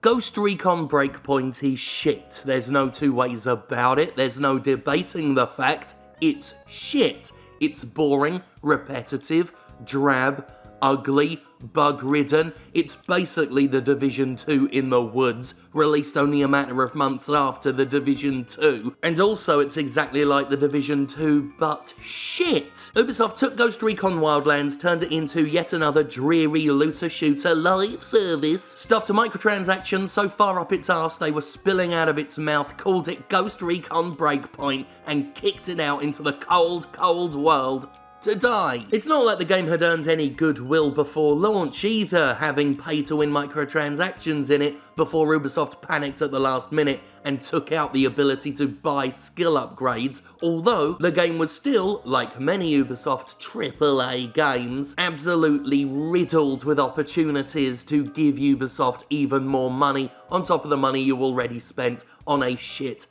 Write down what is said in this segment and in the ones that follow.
Ghost Recon Breakpoint is shit. There's no two ways about it. There's no debating the fact it's shit. It's boring, repetitive, drab, ugly, bug-ridden. It's basically The Division 2 in the woods, released only a matter of months after The Division 2. And also, it's exactly like The Division 2, but shit. Ubisoft took Ghost Recon Wildlands, turned it into yet another dreary looter-shooter live service, stuffed microtransactions so far up its arse they were spilling out of its mouth, called it Ghost Recon Breakpoint, and kicked it out into the cold, cold world to die. It's not like the game had earned any goodwill before launch either, having pay-to-win microtransactions in it before Ubisoft panicked at the last minute and took out the ability to buy skill upgrades, although the game was still, like many Ubisoft AAA games, absolutely riddled with opportunities to give Ubisoft even more money on top of the money you already spent on a shit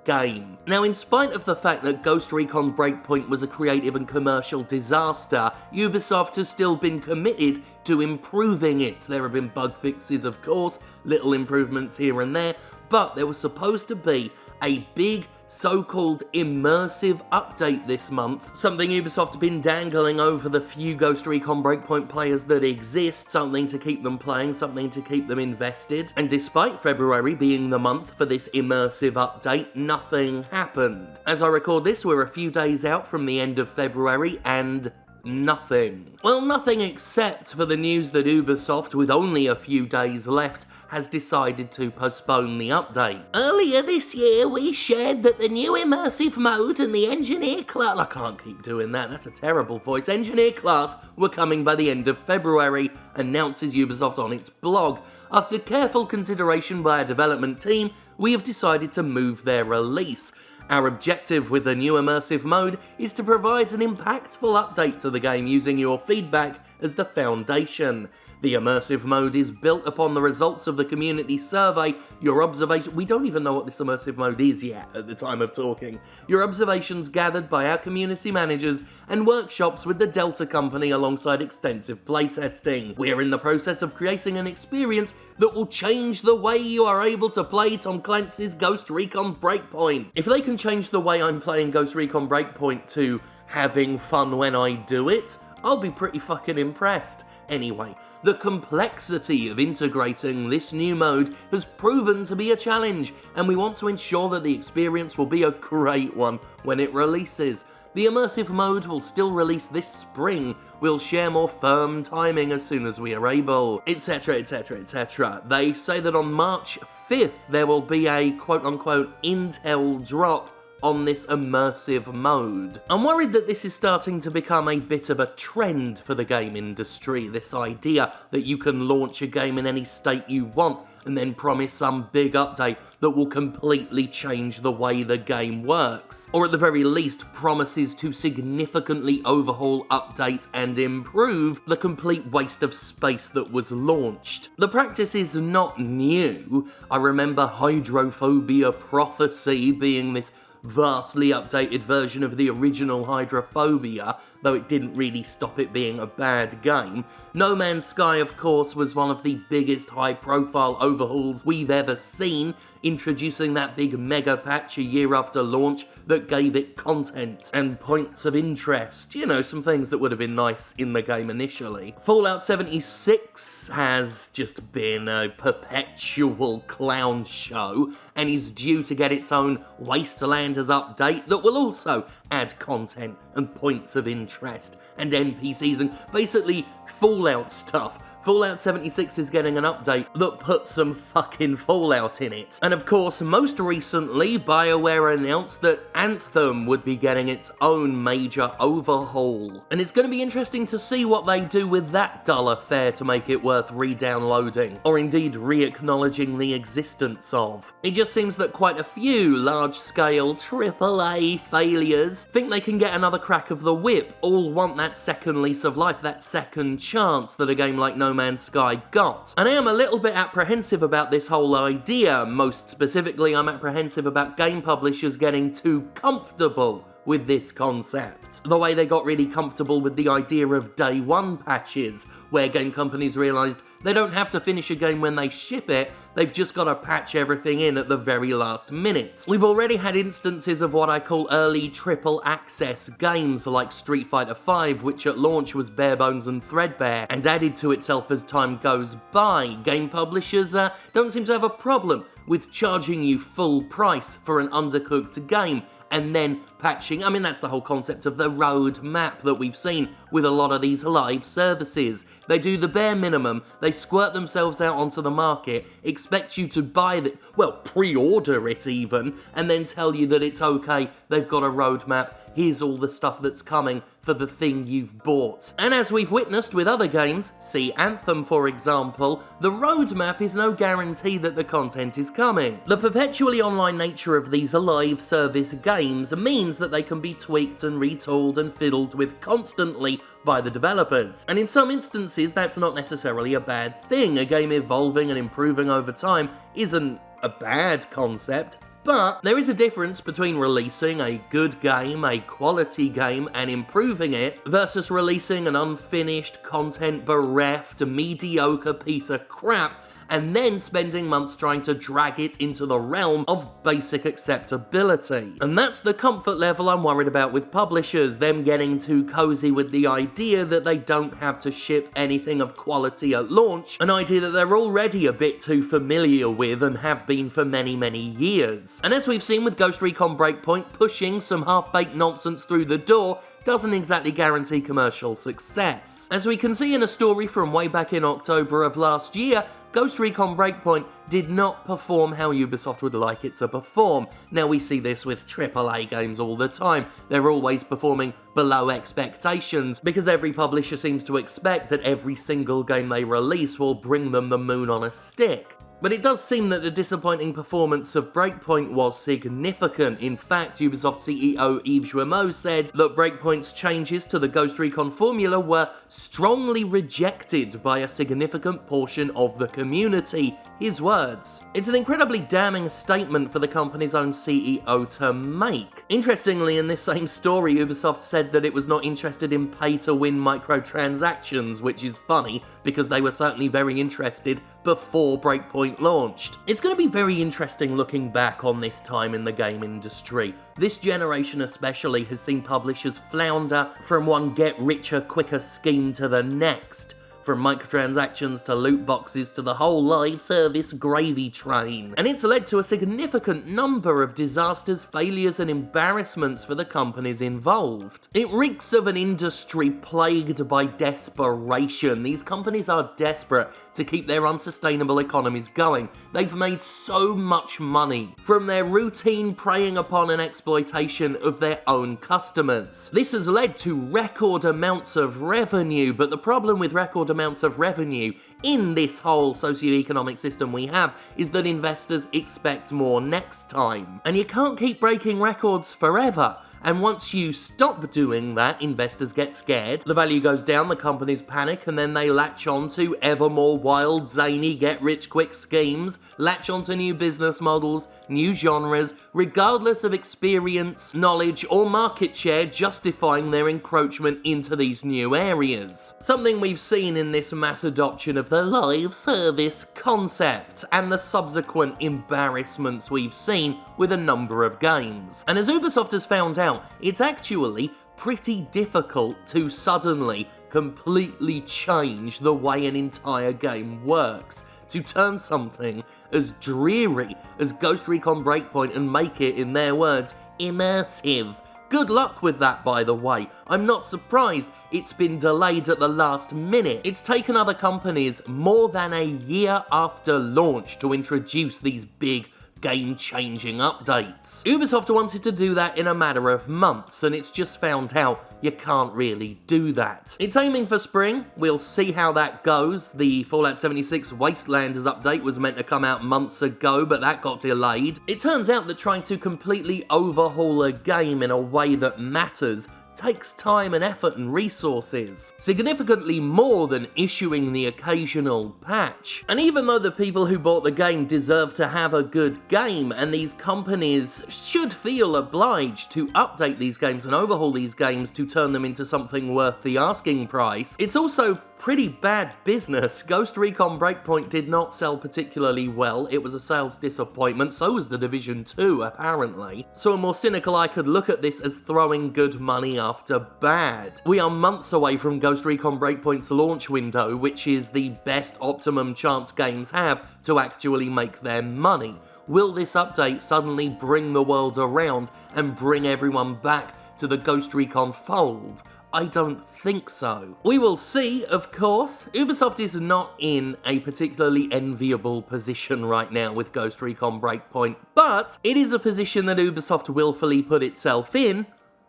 game. Now, in spite of the fact that Ghost Recon Breakpoint was a creative and commercial disaster, Ubisoft has still been committed to improving it. There have been bug fixes, of course, little improvements here and there, but there was supposed to be a big so-called immersive update this month, something Ubisoft have been dangling over the few Ghost Recon Breakpoint players that exist, something to keep them playing, something to keep them invested, and despite February being the month for this immersive update, nothing happened. As I record this, we're a few days out from the end of February, and nothing. Well, nothing except for the news that Ubisoft, with only a few days left, has decided to postpone the update. Earlier this year, we shared that the new immersive mode and the engineer class— I can't keep doing that, that's a terrible voice— engineer class were coming by the end of February, announces Ubisoft on its blog. After careful consideration by our development team, we have decided to move their release. Our objective with the new immersive mode is to provide an impactful update to the game using your feedback as the foundation. The immersive mode is built upon the results of the community survey, your observation— we don't even know what this immersive mode is yet at the time of talking— your observations gathered by our community managers and workshops with the Delta Company alongside extensive playtesting. We're in the process of creating an experience that will change the way you are able to play Tom Clancy's Ghost Recon Breakpoint. If they can change the way I'm playing Ghost Recon Breakpoint to having fun when I do it, I'll be pretty fucking impressed. Anyway, the complexity of integrating this new mode has proven to be a challenge, and we want to ensure that the experience will be a great one when it releases. The immersive mode will still release this spring. We'll share more firm timing as soon as we are able, etc, etc, etc. They say that on March 5th there will be a quote-unquote intel drop on this immersive mode. I'm worried that this is starting to become a bit of a trend for the game industry, this idea that you can launch a game in any state you want and then promise some big update that will completely change the way the game works. Or at the very least, promises to significantly overhaul, update, and improve the complete waste of space that was launched. The practice is not new. I remember Hydrophobia Prophecy being this vastly updated version of the original Hydrophobia, though it didn't really stop it being a bad game. No Man's Sky, of course, was one of the biggest high-profile overhauls we've ever seen, introducing that big Megapatch a year after launch that gave it content and points of interest. You know, some things that would have been nice in the game initially. Fallout 76 has just been a perpetual clown show and is due to get its own Wastelanders update that will also add content and points of interest and NPCs and basically Fallout stuff. Fallout 76 is getting an update that puts some fucking Fallout in it. And of course, most recently, BioWare announced that Anthem would be getting its own major overhaul. And it's going to be interesting to see what they do with that dull affair to make it worth re-downloading, or indeed re-acknowledging the existence of. It just seems that quite a few large-scale AAA failures think they can get another crack of the whip, all want that second lease of life, that second chance that a game like No Man's Sky got. And I am a little bit apprehensive about this whole idea. Most specifically, I'm apprehensive about game publishers getting too comfortable with this concept. The way they got really comfortable with the idea of day one patches, where game companies realised They don't have to finish a game when they ship it, they've just got to patch everything in at the very last minute. We've already had instances of what I call early triple access games like Street Fighter V, which at launch was bare bones and threadbare, and added to itself as time goes by. Game publishers don't seem to have a problem with charging you full price for an undercooked game, and then patching. I mean, that's the whole concept of the roadmap that we've seen with a lot of these live services. They do the bare minimum, they squirt themselves out onto the market, expect you to buy the, well, pre-order it even, and then tell you that it's okay, they've got a roadmap, here's all the stuff that's coming for the thing you've bought. And as we've witnessed with other games, see Anthem for example, the roadmap is no guarantee that the content is coming. The perpetually online nature of these live service games means that they can be tweaked and retooled and fiddled with constantly by the developers. And in some instances, that's not necessarily a bad thing. A game evolving and improving over time isn't a bad concept. But there is a difference between releasing a good game, a quality game, and improving it, versus releasing an unfinished, content-bereft, mediocre piece of crap, and then spending months trying to drag it into the realm of basic acceptability. And that's the comfort level I'm worried about with publishers, them getting too cozy with the idea that they don't have to ship anything of quality at launch, an idea that they're already a bit too familiar with and have been for many, many years. And as we've seen with Ghost Recon Breakpoint, pushing some half-baked nonsense through the door doesn't exactly guarantee commercial success. As we can see in a story from way back in October of last year, Ghost Recon Breakpoint did not perform how Ubisoft would like it to perform. Now we see this with AAA games all the time. They're always performing below expectations because every publisher seems to expect that every single game they release will bring them the moon on a stick. But it does seem that the disappointing performance of Breakpoint was significant. In fact, Ubisoft CEO Yves Guillemot said that Breakpoint's changes to the Ghost Recon formula were strongly rejected by a significant portion of the community. His words. It's an incredibly damning statement for the company's own CEO to make. Interestingly, in this same story, Ubisoft said that it was not interested in pay-to-win microtransactions, which is funny, because they were certainly very interested before Breakpoint launched. It's going to be very interesting looking back on this time in the game industry. This generation especially has seen publishers flounder from one get-richer-quicker scheme to the next. From microtransactions to loot boxes to the whole live service gravy train. And it's led to a significant number of disasters, failures and embarrassments for the companies involved. It reeks of an industry plagued by desperation. These companies are desperate to keep their unsustainable economies going. They've made so much money from their routine preying upon an exploitation of their own customers. This has led to record amounts of revenue, but the problem with record amounts of revenue in this whole socioeconomic system we have is that investors expect more next time. And you can't keep breaking records forever. And once you stop doing that, investors get scared, the value goes down, the companies panic, and then they latch on to ever more wild, zany, get-rich-quick schemes, latch onto new business models, new genres, regardless of experience, knowledge, or market share, justifying their encroachment into these new areas. Something we've seen in this mass adoption of the live service concept, and the subsequent embarrassments we've seen with a number of games. And as Ubisoft has found out, it's actually pretty difficult to suddenly completely change the way an entire game works, to turn something as dreary as Ghost Recon Breakpoint and make it, in their words, immersive. Good luck with that, by the way. I'm not surprised it's been delayed at the last minute. It's taken other companies more than a year after launch to introduce these big game-changing updates. Ubisoft wanted to do that in a matter of months, and it's just found out you can't really do that. It's aiming for spring, we'll see how that goes. The Fallout 76 Wastelanders update was meant to come out months ago, but that got delayed. It turns out that trying to completely overhaul a game in a way that matters takes time and effort and resources, significantly more than issuing the occasional patch. And even though the people who bought the game deserve to have a good game, and these companies should feel obliged to update these games and overhaul these games to turn them into something worth the asking price, it's also pretty bad business. Ghost Recon Breakpoint did not sell particularly well. It was a sales disappointment. So was The Division 2, apparently. So a more cynical eye could look at this as throwing good money after bad. We are months away from Ghost Recon Breakpoint's launch window, which is the best optimum chance games have to actually make their money. Will this update suddenly bring the world around and bring everyone back to the Ghost Recon fold? I don't think so. We will see, of course. Ubisoft is not in a particularly enviable position right now with Ghost Recon Breakpoint, but it is a position that Ubisoft willfully put itself in,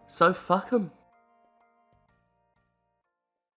so fuck 'em.